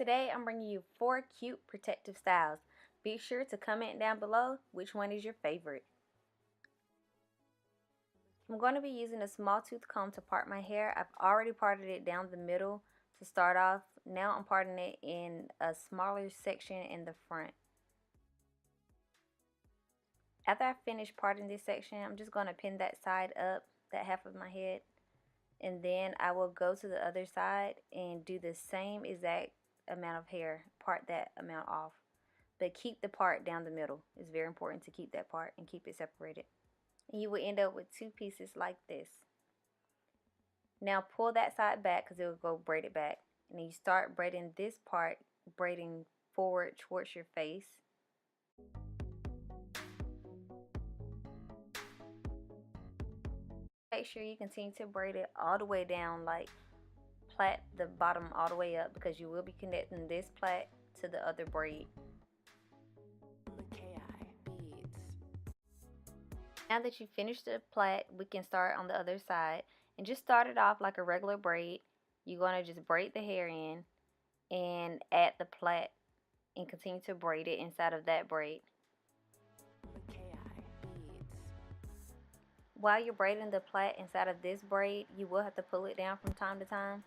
Today I'm bringing you 4 cute protective styles. Be sure to comment down below which one is your favorite. I'm going to be using a small tooth comb to part my hair. I've already parted it down the middle to start off. Now I'm parting it in a smaller section in the front. After I finish parting this section, I'm just going to pin that side up, that half of my head. And then I will go to the other side and do the same exact amount of hair, part that amount off, but keep the part down the middle. It's very important to keep that part and keep it separated, and you will end up with 2 pieces like this. Now pull that side back because it will go braided back, and then you start braiding this part, braiding forward towards your face. Make sure you continue to braid it all the way down, like plait the bottom all the way up, because you will be connecting this plait to the other braid. Now that you finished the plait, we can start on the other side and just start it off like a regular braid. You're going to just braid the hair in and add the plait and continue to braid it inside of that braid. While you're braiding the plait inside of this braid, you will have to pull it down from time to time,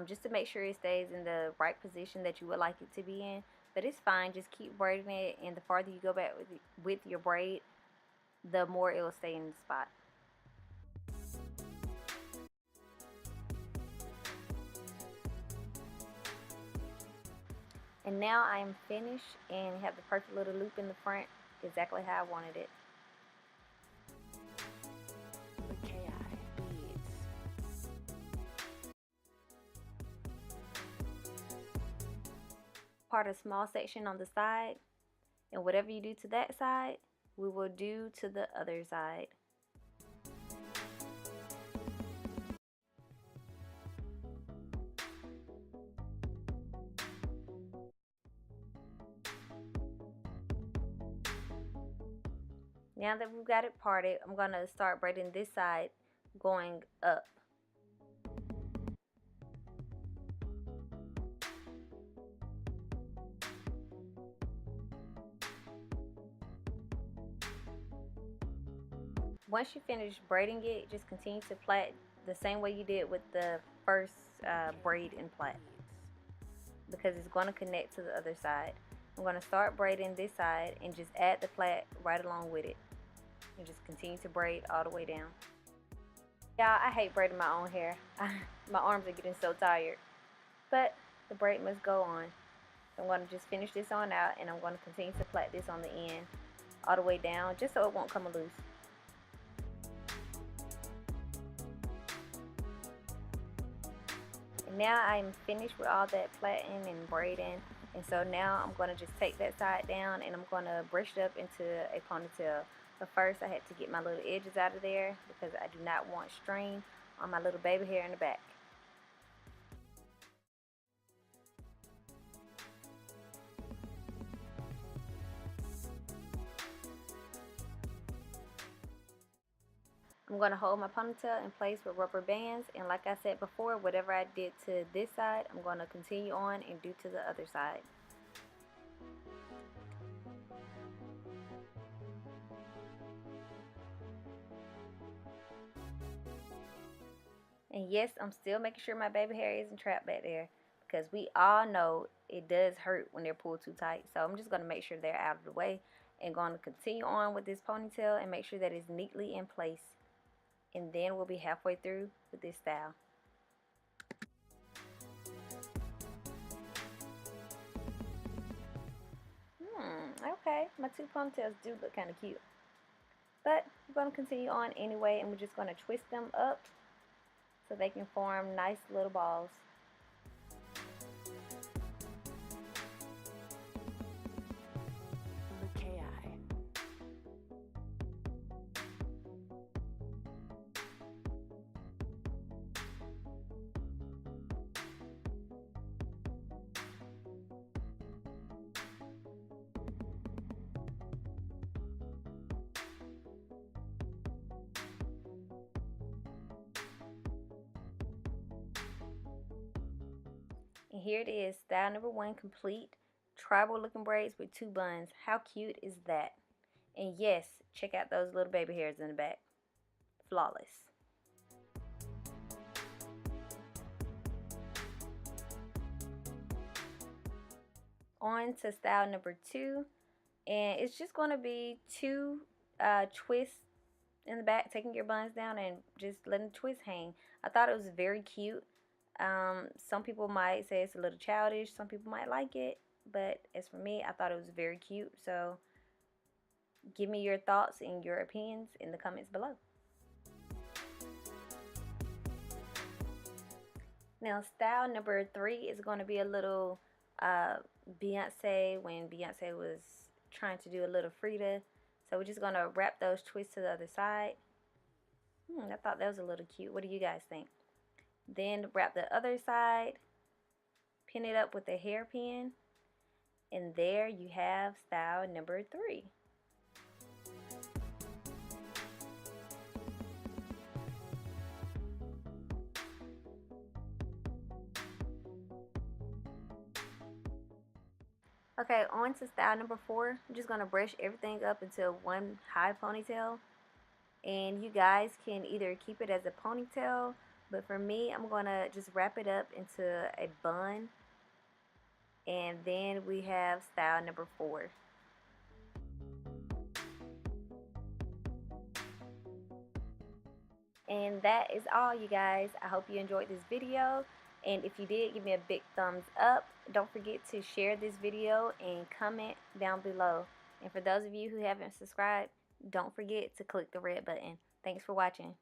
just to make sure it stays in the right position that you would like it to be in. But it's fine, just keep braiding it, and the farther you go back with your braid, the more it will stay in the spot. And now I am finished and have the perfect little loop in the front, exactly how I wanted it. Part a small section on the side, and whatever you do to that side, we will do to the other side. Now that we've got it parted, I'm going to start braiding this side going up. Once you finish braiding it, just continue to plait the same way you did with the first braid and plait, because it's going to connect to the other side. I'm going to start braiding this side and just add the plait right along with it, and just continue to braid all the way down. Y'all, I hate braiding my own hair. My arms are getting so tired, but the braid must go on. So I'm going to just finish this on out, and I'm going to continue to plait this on the end all the way down, just so it won't come loose. And now I'm finished with all that plaiting and braiding, and so now I'm going to just take that side down and I'm going to brush it up into a ponytail. But first I had to get my little edges out of there because I do not want strain on my little baby hair in the back. I'm going to hold my ponytail in place with rubber bands, and like I said before, whatever I did to this side, I'm going to continue on and do to the other side. And yes, I'm still making sure my baby hair isn't trapped back there, because we all know it does hurt when they're pulled too tight. So I'm just going to make sure they're out of the way and going to continue on with this ponytail and make sure that it's neatly in place. And then we'll be halfway through with this style. Okay, my 2 ponytails do look kind of cute. But I'm going to continue on anyway, and we're just going to twist them up so they can form nice little balls. And here it is, style number 1 complete. Tribal looking braids with 2 buns. How cute is that? And yes, check out those little baby hairs in the back. Flawless. On to style number 2, and it's just going to be 2 twists in the back, taking your buns down and just letting the twist hang. I thought it was very cute. Some people might say it's a little childish, some people might like it, but as for me, I thought it was very cute. So give me your thoughts and your opinions in the comments below. Now style number 3 is going to be a little Beyonce, when Beyonce was trying to do a little Frida. So we're just going to wrap those twists to the other side. I thought that was a little cute. What do you guys think? Then wrap the other side, pin it up with a hairpin, and there you have style number 3. Okay, on to style number 4. I'm just going to brush everything up into one high ponytail. And you guys can either keep it as a ponytail, but for me, I'm going to just wrap it up into a bun. And then we have style number 4. And that is all, you guys. I hope you enjoyed this video. And if you did, give me a big thumbs up. Don't forget to share this video and comment down below. And for those of you who haven't subscribed, don't forget to click the red button. Thanks for watching.